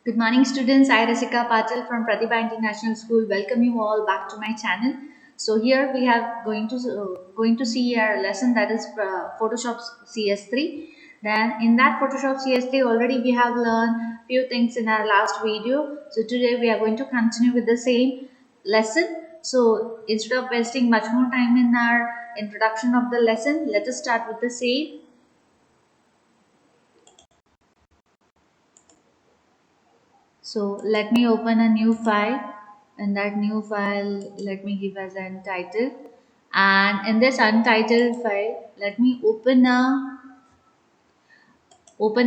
Good morning, students. I, Rasika Patil from Pratibha International School, welcome you all back to my channel. So here we have going to see our lesson, that is Photoshop CS3. Then in that Photoshop CS3 already we have learned few things in our last video. So today we are going to continue with the same lesson. So instead of wasting much more time in our introduction of the lesson, let us start with the same. So let me open a new file, and that new file let me give as an title, and in this untitled file let me open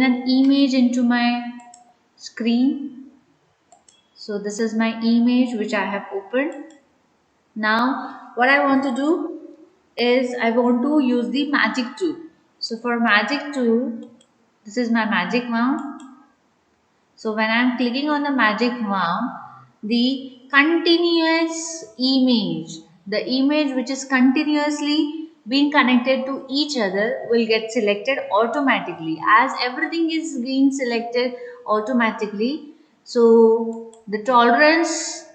an image into my screen. So this is my image which I have opened. Now what I want to do is I want to use the magic tool. So for magic tool, this is my magic wand. So when I am clicking on the magic wand, the continuous image, the image which is continuously being connected to each other will get selected automatically, as everything is being selected automatically. So the tolerance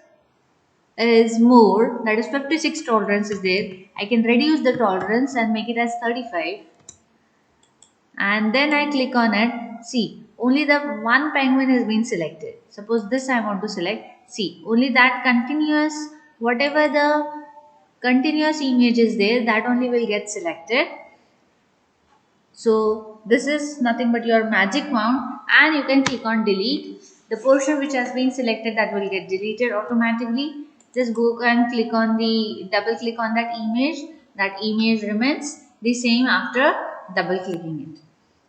is more, that is 56 tolerance is there. I can reduce the tolerance and make it as 35, and then I click on it. See, only the one penguin has been selected. Suppose this I want to select. See, only that continuous, whatever the continuous image is there, that only will get selected. So this is nothing but your magic wand, and you can click on delete. The portion which has been selected, that will get deleted automatically. Just go and click on the double click on that image. That image remains the same after double clicking it.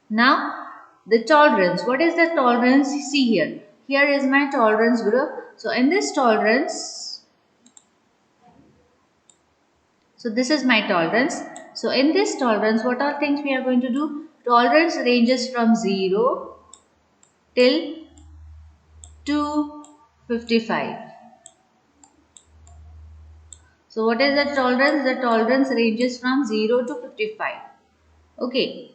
Now the tolerance. What is the tolerance? See here. Here is my tolerance group. So in this tolerance, so this is my tolerance. So in this tolerance, what are things we are going to do? Tolerance ranges from 0 till 255. So what is the tolerance? The tolerance ranges from 0 to 55. Okay.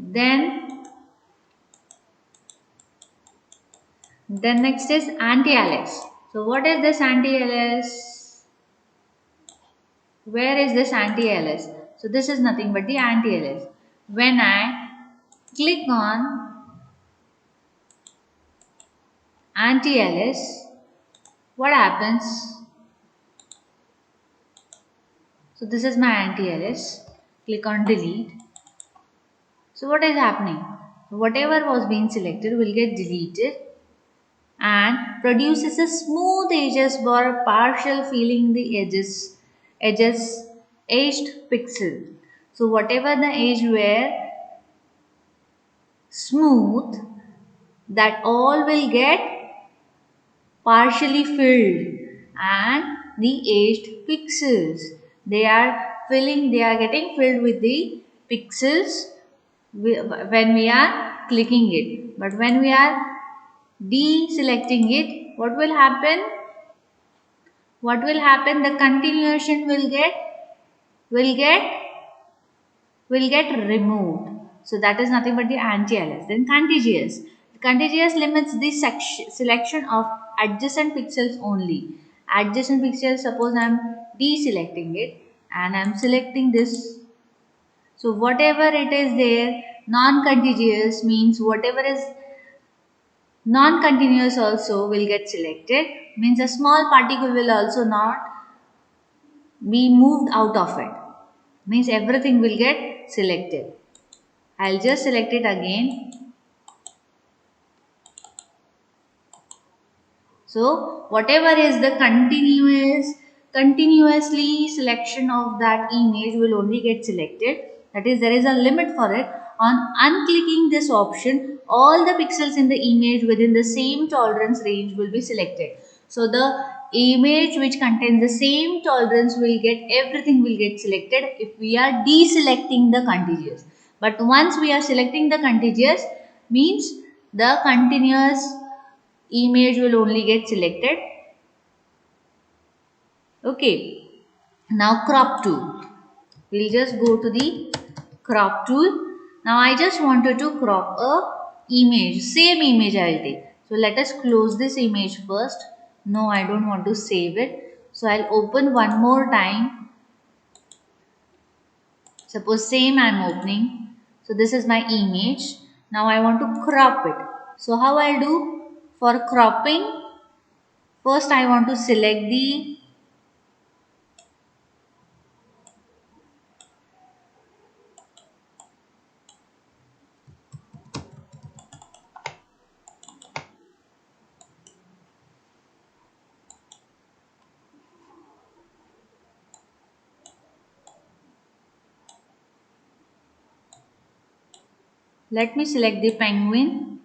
Then next is anti-alias. So what is this anti-alias? Where is this anti-alias? So this is nothing but the anti-alias. When I click on anti-alias, what happens? So this is my anti-alias. Click on delete. So what is happening? Whatever was being selected will get deleted and produces a smooth edges bar, partial filling the edges edged pixel. So whatever the edge were smooth, that all will get partially filled, and the edged pixels, they are getting filled with the pixels when we are clicking it. But when we are deselecting it, what will happen? The continuation will get removed. So that is nothing but the anti-alias. Then contiguous. Contiguous limits the selection of adjacent pixels only. Adjacent pixels, suppose I am deselecting it and I am selecting this. So whatever it is there, non-contiguous means whatever is non-continuous also will get selected. Means a small particle will also not be moved out of it. Means everything will get selected. I'll just select it again. So whatever is the continuously selection of that image will only get selected. That is, there is a limit for it. On unclicking this option, all the pixels in the image within the same tolerance range will be selected. So the image which contains the same tolerance will get, everything will get selected if we are deselecting the contiguous. But once we are selecting the contiguous, means the continuous image will only get selected. Okay. Now crop tool. We'll just go to the crop tool, Now I just wanted to crop a image, same image I'll take. So let us close this image first. No, I don't want to save it. So I'll open one more time. Suppose same I'm opening. So this is my image. Now I want to crop it. So how I'll do? For cropping, first I want to select the, let me select the penguin.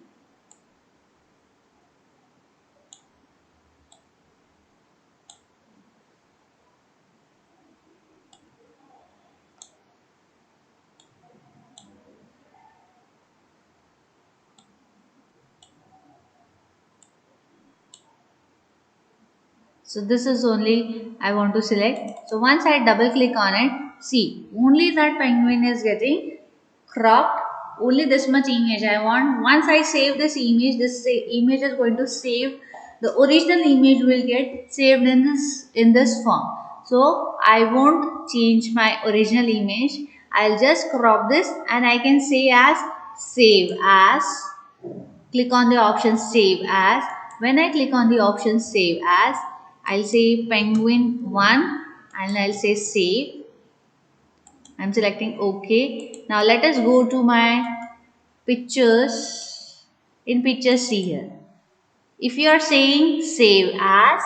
So this is only I want to select. So once I double click on it, see only that penguin is getting cropped. Only this much image I want. Once I save this image is going to save. The original image will get saved in this form. So I won't change my original image. I'll just crop this and I can say as save as. Click on the option save as. When I click on the option save as, I'll say penguin 1 and I'll say save. I'm selecting OK. Now let us go to my pictures. In pictures, see here. If you are saying save as,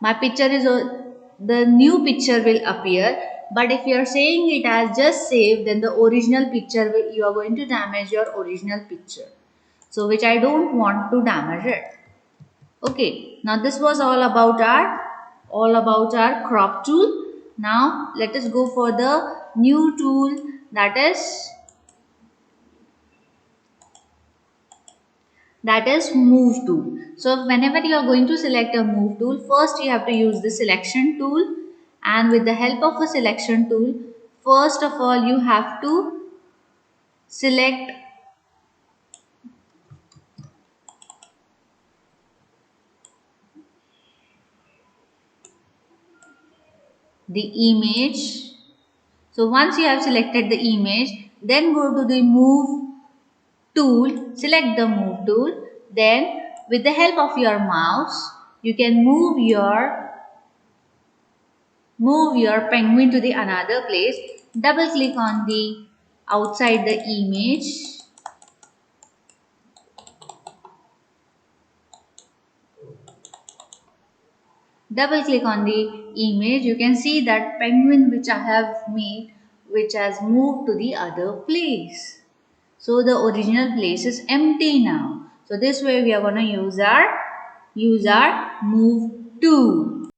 my picture is the new picture will appear. But if you are saying it as just save, then the original picture will, you are going to damage your original picture. So which I don't want to damage it. Okay, now this was all about our crop tool. Now let us go for the new tool, that is move tool. So whenever you are going to select a move tool, first you have to use the selection tool, and with the help of a selection tool, first of all you have to select the image. So once you have selected the image, then go to the move tool, select the move tool. Then with the help of your mouse, you can move your penguin to the another place. Double click on the outside the image. Double click on the image. You can see that penguin which I have made, which has moved to the other place. So the original place is empty now. So this way we are going to use our move tool.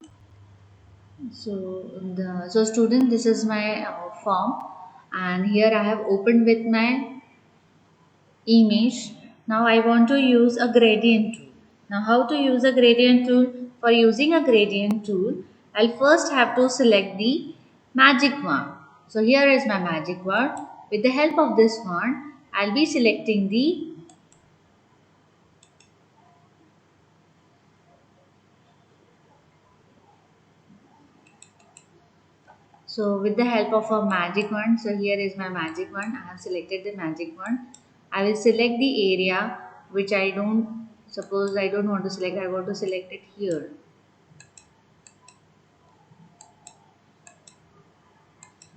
So student, this is my form, and here I have opened with my image. Now I want to use a gradient tool. Now how to use a gradient tool? For using a gradient tool, I'll first have to select the magic wand. So here is my magic wand. With the help of this wand, I'll be selecting the, so with the help of a magic wand, so here is my magic wand. I have selected the magic wand. I will select the area which I don't, suppose I don't want to select, I want to select it here.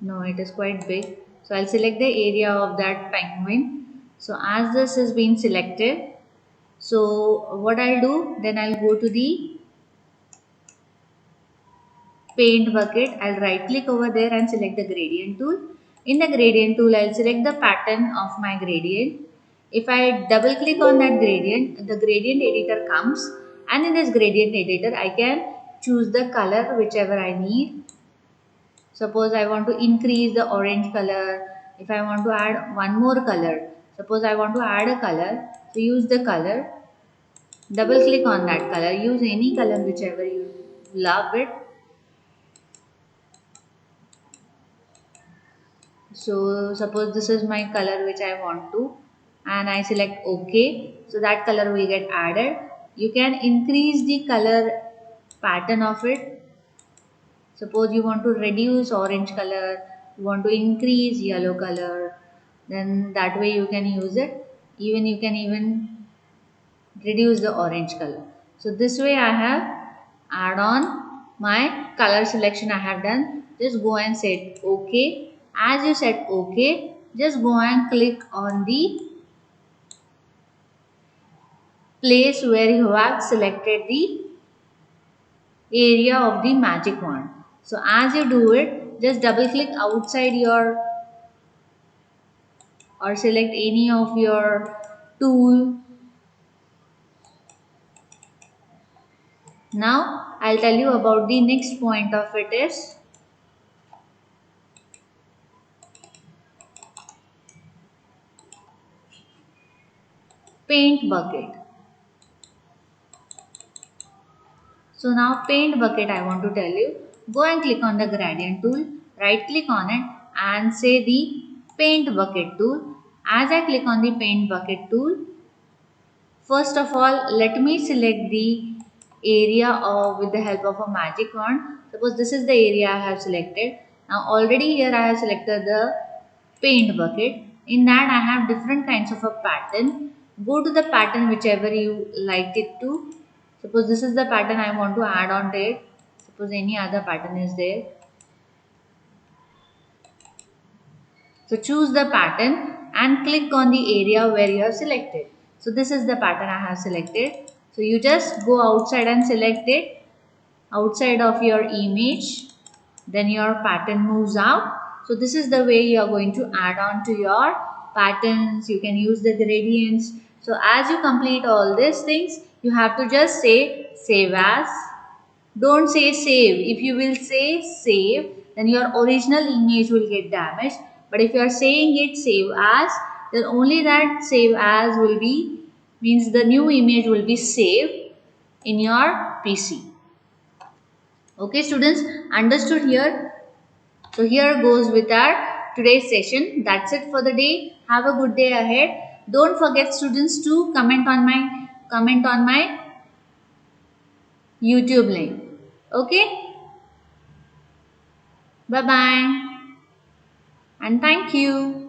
No, it is quite big. So I'll select the area of that penguin. So as this has been selected, so what I'll do, then I'll go to the paint bucket. I'll right click over there and select the gradient tool. In the gradient tool, I'll select the pattern of my gradient. If I double click on that gradient, the gradient editor comes, and in this gradient editor, I can choose the color whichever I need. Suppose I want to increase the orange color. If I want to add one more color, suppose I want to add a color, so use the color. Double click on that color. Use any color whichever you love it. So suppose this is my color which I want to, and I select OK. So that color will get added. You can increase the color pattern of it. Suppose you want to reduce orange color, you want to increase yellow color, then that way you can use it. Even you can even reduce the orange color. So this way I have add on my color selection I have done. Just go and set OK. As you set OK, just go and click on the place where you have selected the area of the magic wand. So as you do it, just double click outside your or select any of your tool. Now I'll tell you about the next point of it is paint bucket. So now paint bucket I want to tell you. Go and click on the gradient tool, right click on it and say the paint bucket tool. As I click on the paint bucket tool, first of all let me select the area with the help of a magic wand. Suppose this is the area I have selected. Now already here I have selected the paint bucket. In that I have different kinds of a pattern. Go to the pattern whichever you like it to. Suppose this is the pattern I want to add on to it. Suppose any other pattern is there. So choose the pattern and click on the area where you have selected. So this is the pattern I have selected. So you just go outside and select it outside of your image. Then your pattern moves out. So this is the way you are going to add on to your patterns. You can use the gradients. So as you complete all these things, you have to just say save as. Don't say save. If you will say save, then your original image will get damaged. But if you are saying it save as, then only that save as will be, means the new image will be saved in your PC. Okay students, understood here? So here goes with our today's session. That's it for the day. Have a good day ahead. Don't forget students to comment on my YouTube link. Okay? Bye bye and thank you.